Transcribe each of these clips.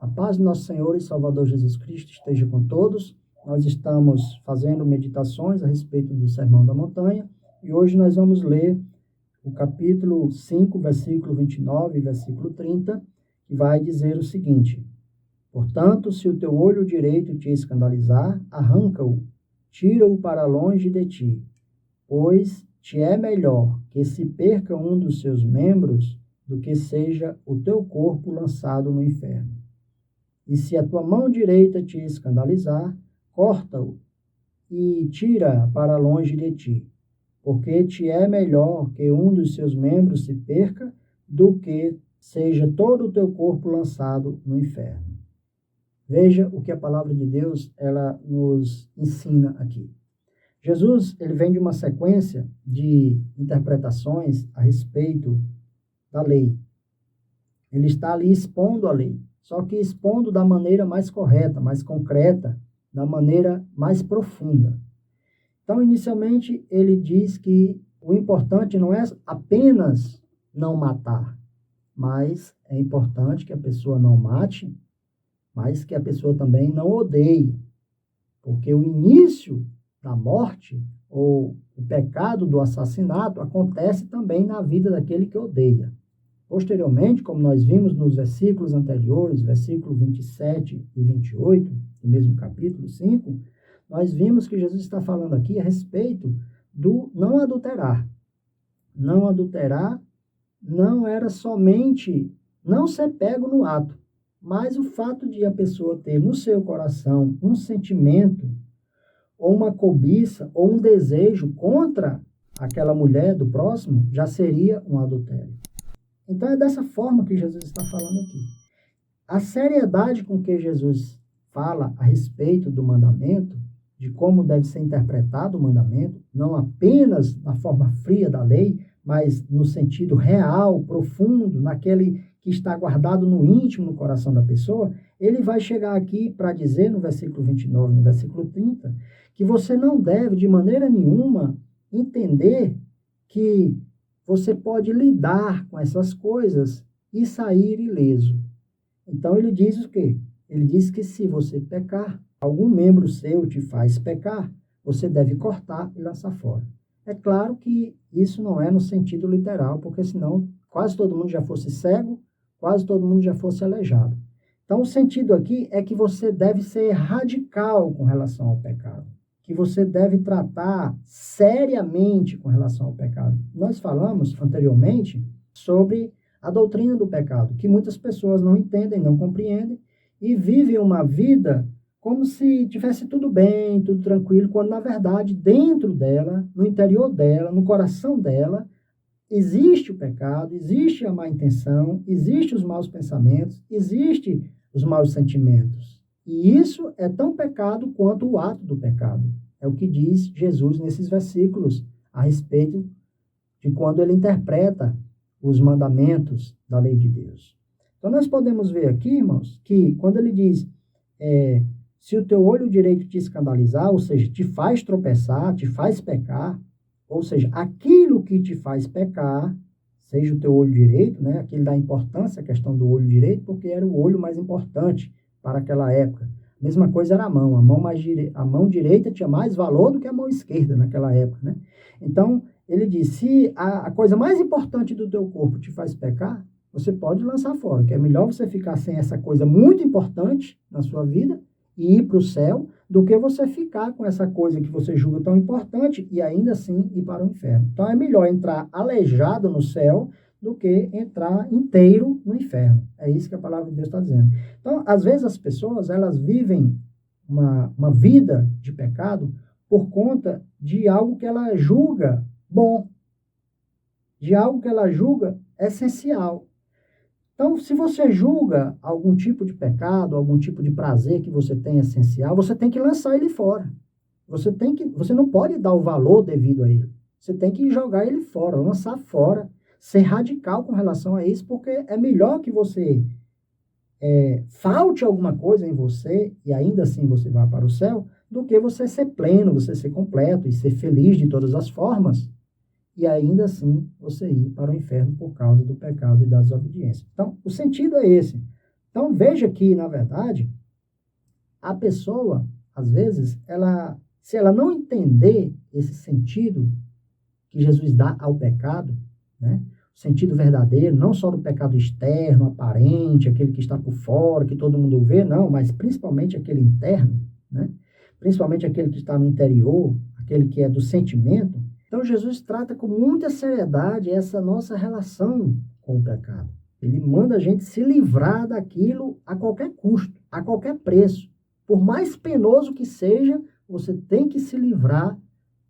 A paz do nosso Senhor e Salvador Jesus Cristo esteja com todos. Nós estamos fazendo meditações a respeito do Sermão da Montanha e hoje nós vamos ler o capítulo 5, versículo 29 e versículo 30, que vai dizer o seguinte: Portanto, se o teu olho direito te escandalizar, arranca-o, tira-o para longe de ti, pois te é melhor que se perca um dos seus membros do que seja o teu corpo lançado no inferno. E se a tua mão direita te escandalizar, corta-o e tira para longe de ti, porque te é melhor que um dos seus membros se perca do que seja todo o teu corpo lançado no inferno. Veja o que a palavra de Deus ela nos ensina aqui. Jesus ele vem de uma sequência de interpretações a respeito da lei. Ele está ali expondo a lei, só que expondo da maneira mais correta, mais concreta, da maneira mais profunda. Então, inicialmente, ele diz que o importante não é apenas não matar, mas é importante que a pessoa não mate, mas que a pessoa também não odeie, porque o início da morte ou o pecado do assassinato acontece também na vida daquele que odeia. Posteriormente, como nós vimos nos versículos anteriores, versículo 27 e 28, do mesmo capítulo 5, nós vimos que Jesus está falando aqui a respeito do não adulterar. Não adulterar não era somente não ser pego no ato, mas o fato de a pessoa ter no seu coração um sentimento, ou uma cobiça, ou um desejo contra aquela mulher do próximo, já seria um adultério. Então é dessa forma que Jesus está falando aqui. A seriedade com que Jesus fala a respeito do mandamento, de como deve ser interpretado o mandamento, não apenas na forma fria da lei, mas no sentido real, profundo, naquele que está guardado no íntimo, no coração da pessoa, ele vai chegar aqui para dizer no versículo 29, no versículo 30, que você não deve de maneira nenhuma entender que você pode lidar com essas coisas e sair ileso. Então ele diz o quê? Ele diz que se você pecar, algum membro seu te faz pecar, você deve cortar e lançar fora. É claro que isso não é no sentido literal, porque senão quase todo mundo já fosse cego, quase todo mundo já fosse aleijado. Então o sentido aqui é que você deve ser radical com relação ao pecado, que você deve tratar seriamente com relação ao pecado. Nós falamos anteriormente sobre a doutrina do pecado, que muitas pessoas não entendem, não compreendem e vivem uma vida como se tivesse tudo bem, tudo tranquilo, quando na verdade dentro dela, no interior dela, no coração dela, existe o pecado, existe a má intenção, existe os maus pensamentos, existe os maus sentimentos. E isso é tão pecado quanto o ato do pecado. É o que diz Jesus nesses versículos a respeito de quando ele interpreta os mandamentos da lei de Deus. Então nós podemos ver aqui, irmãos, que quando ele diz se o teu olho direito te escandalizar, ou seja, te faz tropeçar, te faz pecar, ou seja, aquilo que te faz pecar, seja o teu olho direito, né? Aquilo dá importância à questão do olho direito, porque era o olho mais importante para aquela época. A mesma coisa era a mão. A mão direita tinha mais valor do que a mão esquerda naquela época, né? Então, ele diz, se a coisa mais importante do teu corpo te faz pecar, você pode lançar fora, que é melhor você ficar sem essa coisa muito importante na sua vida e ir para o céu, do que você ficar com essa coisa que você julga tão importante e ainda assim ir para o inferno. Então, é melhor entrar aleijado no céu do que entrar inteiro no inferno. É isso que a palavra de Deus está dizendo. Então, às vezes as pessoas, elas vivem uma vida de pecado por conta de algo que ela julga bom, de algo que ela julga essencial. Então, se você julga algum tipo de pecado, algum tipo de prazer que você tem essencial, você tem que lançar ele fora. Você não pode dar o valor devido a ele. Você tem que jogar ele fora, lançar fora, ser radical com relação a isso, porque é melhor que você falte alguma coisa em você e ainda assim você vá para o céu, do que você ser pleno, você ser completo e ser feliz de todas as formas e ainda assim você ir para o inferno por causa do pecado e da desobediência. Então, o sentido é esse. Então, veja que, na verdade, a pessoa, às vezes, se ela não entender esse sentido que Jesus dá ao pecado, né? O sentido verdadeiro, não só do pecado externo, aparente, aquele que está por fora, que todo mundo vê, não, mas principalmente aquele interno, né? Principalmente aquele que está no interior, aquele que é do sentimento. Então, Jesus trata com muita seriedade essa nossa relação com o pecado. Ele manda a gente se livrar daquilo a qualquer custo, a qualquer preço. Por mais penoso que seja, você tem que se livrar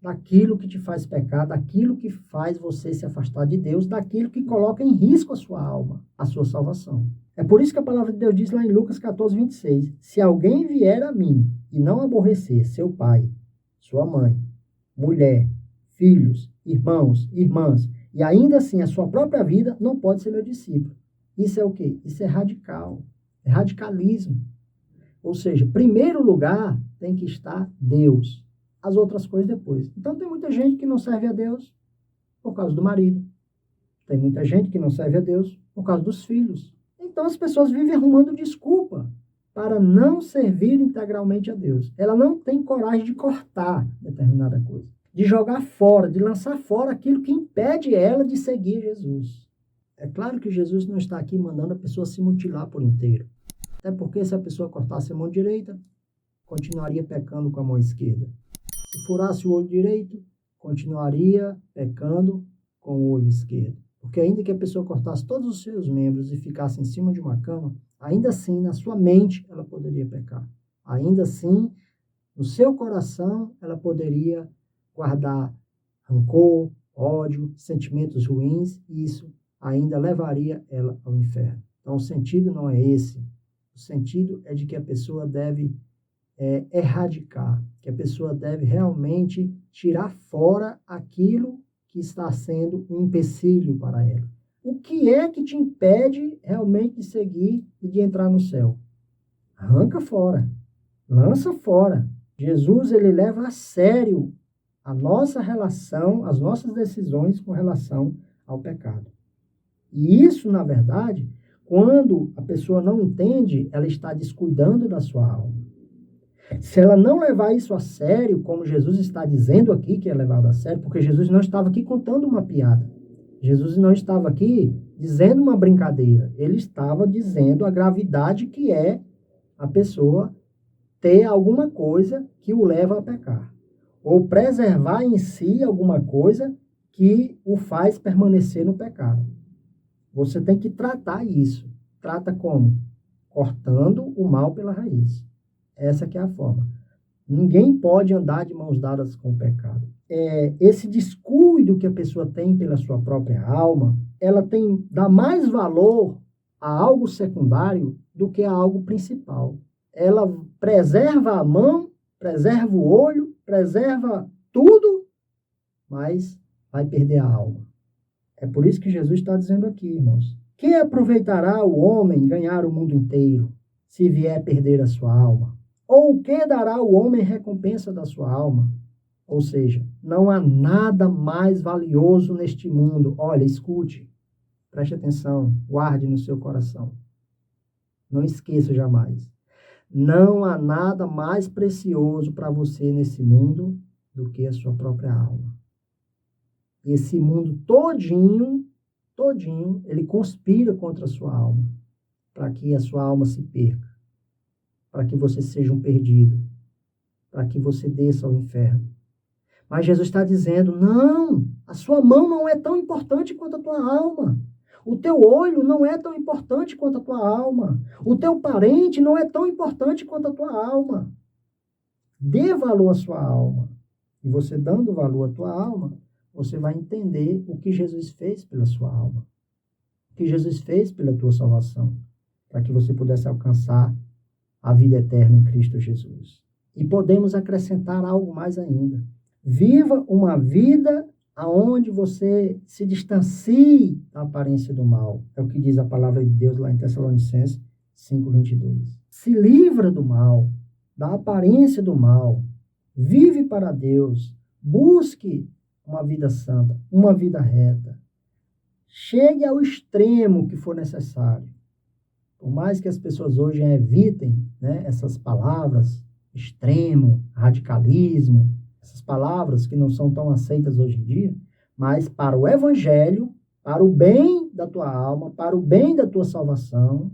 daquilo que te faz pecar, daquilo que faz você se afastar de Deus, daquilo que coloca em risco a sua alma, a sua salvação. É por isso que a palavra de Deus diz lá em Lucas 14, 26, se alguém vier a mim e não aborrecer seu pai, sua mãe, mulher, filhos, irmãos, irmãs, e ainda assim a sua própria vida, não pode ser meu discípulo. Isso é o quê? Isso é radical, é radicalismo. Ou seja, em primeiro lugar tem que estar Deus. As outras coisas depois. Então, tem muita gente que não serve a Deus por causa do marido. Tem muita gente que não serve a Deus por causa dos filhos. Então, as pessoas vivem arrumando desculpa para não servir integralmente a Deus. Ela não tem coragem de cortar determinada coisa, de jogar fora, de lançar fora aquilo que impede ela de seguir Jesus. É claro que Jesus não está aqui mandando a pessoa se mutilar por inteiro. Até porque se a pessoa cortasse a mão direita, continuaria pecando com a mão esquerda. Se furasse o olho direito, continuaria pecando com o olho esquerdo. Porque ainda que a pessoa cortasse todos os seus membros e ficasse em cima de uma cama, ainda assim, na sua mente, ela poderia pecar. Ainda assim, no seu coração, ela poderia guardar rancor, ódio, sentimentos ruins, e isso ainda levaria ela ao inferno. Então, o sentido não é esse. O sentido é de que a pessoa deve erradicar, que a pessoa deve realmente tirar fora aquilo que está sendo um empecilho para ela. O que é que te impede realmente de seguir e de entrar no céu? Arranca fora, lança fora. Jesus, ele leva a sério a nossa relação, as nossas decisões com relação ao pecado. E isso, na verdade, quando a pessoa não entende, ela está descuidando da sua alma. Se ela não levar isso a sério, como Jesus está dizendo aqui que é levado a sério, porque Jesus não estava aqui contando uma piada. Jesus não estava aqui dizendo uma brincadeira. Ele estava dizendo a gravidade que é a pessoa ter alguma coisa que o leva a pecar. Ou preservar em si alguma coisa que o faz permanecer no pecado. Você tem que tratar isso. Trata como? Cortando o mal pela raiz. Essa que é a forma. Ninguém pode andar de mãos dadas com o pecado. Esse descuido que a pessoa tem pela sua própria alma, ela dá mais valor a algo secundário do que a algo principal. Ela preserva a mão, preserva o olho, preserva tudo, mas vai perder a alma. É por isso que Jesus está dizendo aqui, irmãos. Que aproveitará o homem ganhar o mundo inteiro, se vier perder a sua alma? Ou o que dará o homem em recompensa da sua alma? Ou seja, não há nada mais valioso neste mundo. Olha, escute, preste atenção, guarde no seu coração. Não esqueça jamais. Não há nada mais precioso para você nesse mundo do que a sua própria alma. Esse mundo todinho, ele conspira contra a sua alma, para que a sua alma se perca, para que você seja um perdido, para que você desça ao inferno. Mas Jesus está dizendo, não, a sua mão não é tão importante quanto a tua alma. O teu olho não é tão importante quanto a tua alma. O teu parente não é tão importante quanto a tua alma. Dê valor à sua alma. E você dando valor à tua alma, você vai entender o que Jesus fez pela sua alma. O que Jesus fez pela tua salvação. Para que você pudesse alcançar a vida eterna em Cristo Jesus. E podemos acrescentar algo mais ainda. Viva uma vida aonde você se distancie da aparência do mal. É o que diz a palavra de Deus lá em Tessalonicenses 5:22. Se livra do mal, da aparência do mal. Vive para Deus. Busque uma vida santa, uma vida reta. Chegue ao extremo que for necessário. Por mais que as pessoas hoje evitem, né, essas palavras, extremo, radicalismo, essas palavras que não são tão aceitas hoje em dia, mas para o evangelho, para o bem da tua alma, para o bem da tua salvação,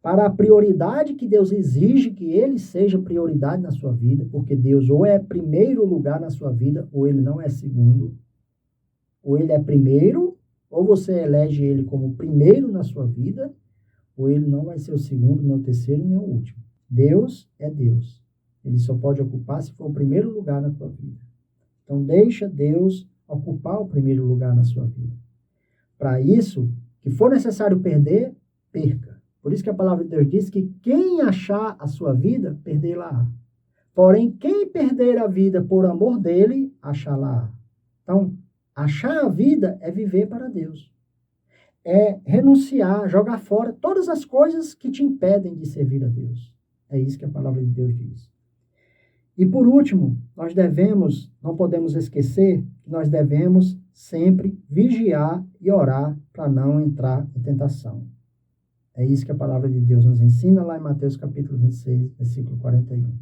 para a prioridade que Deus exige que ele seja prioridade na sua vida, porque Deus ou é primeiro lugar na sua vida, ou ele não é segundo, ou ele é primeiro, ou você elege ele como primeiro na sua vida, ou ele não vai ser o segundo, nem o terceiro, nem o último. Deus é Deus. Ele só pode ocupar se for o primeiro lugar na tua vida. Então, deixa Deus ocupar o primeiro lugar na sua vida. Para isso, que for necessário perder, perca. Por isso que a palavra de Deus diz que quem achar a sua vida, perder-la-á. Porém, quem perder a vida por amor dele, achá-la-á. Então, achar a vida é viver para Deus. É renunciar, jogar fora todas as coisas que te impedem de servir a Deus. É isso que a palavra de Deus diz. E por último, não podemos esquecer que nós devemos sempre vigiar e orar para não entrar em tentação. É isso que a palavra de Deus nos ensina lá em Mateus capítulo 26, versículo 41.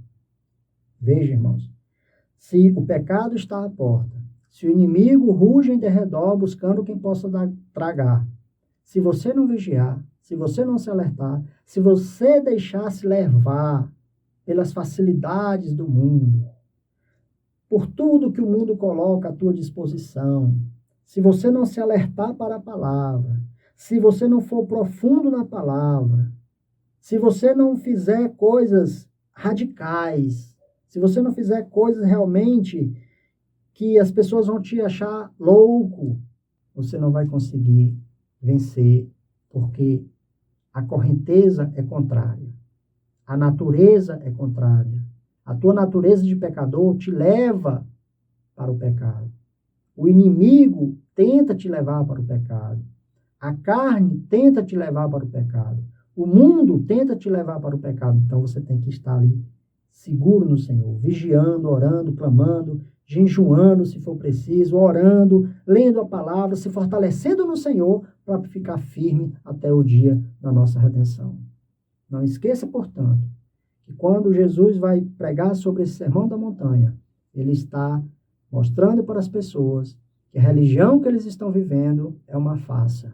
Veja, irmãos, se o pecado está à porta, se o inimigo ruge em derredor buscando quem possa tragar, se você não vigiar, se você não se alertar, se você deixar se levar pelas facilidades do mundo, por tudo que o mundo coloca à tua disposição, se você não se alertar para a palavra, se você não for profundo na palavra, se você não fizer coisas radicais, se você não fizer coisas realmente que as pessoas vão te achar louco, você não vai conseguir vencer, porque a correnteza é contrária. A natureza é contrária. A tua natureza de pecador te leva para o pecado. O inimigo tenta te levar para o pecado. A carne tenta te levar para o pecado. O mundo tenta te levar para o pecado. Então você tem que estar ali, seguro no Senhor, vigiando, orando, clamando, jejuando se for preciso, orando, lendo a palavra, se fortalecendo no Senhor para ficar firme até o dia da nossa redenção. Não esqueça, portanto, que quando Jesus vai pregar sobre esse sermão da montanha, ele está mostrando para as pessoas que a religião que eles estão vivendo é uma farsa.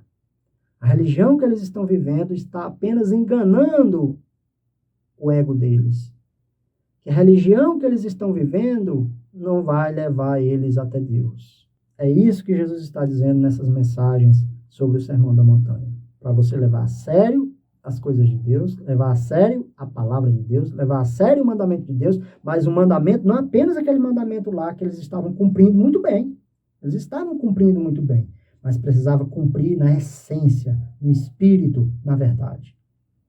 A religião que eles estão vivendo está apenas enganando o ego deles. Que a religião que eles estão vivendo não vai levar eles até Deus. É isso que Jesus está dizendo nessas mensagens sobre o Sermão da Montanha. Para você levar a sério as coisas de Deus, levar a sério a palavra de Deus, levar a sério o mandamento de Deus, mas o mandamento não apenas aquele mandamento lá que eles estavam cumprindo muito bem. Eles estavam cumprindo muito bem, mas precisava cumprir na essência, no espírito, na verdade.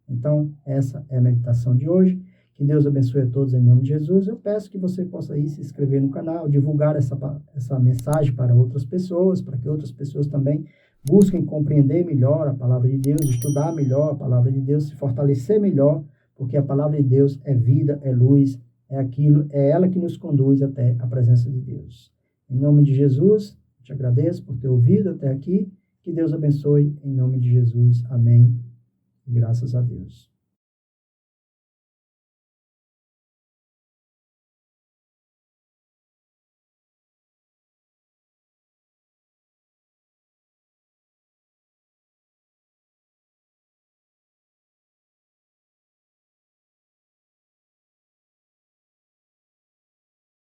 Então, essa é a meditação de hoje. Que Deus abençoe a todos em nome de Jesus. Eu peço que você possa ir se inscrever no canal, divulgar essa mensagem para outras pessoas, para que outras pessoas também busquem compreender melhor a palavra de Deus, estudar melhor a palavra de Deus, se fortalecer melhor, porque a palavra de Deus é vida, é luz, é ela que nos conduz até a presença de Deus. Em nome de Jesus, te agradeço por ter ouvido até aqui. Que Deus abençoe em nome de Jesus. Amém. Graças a Deus.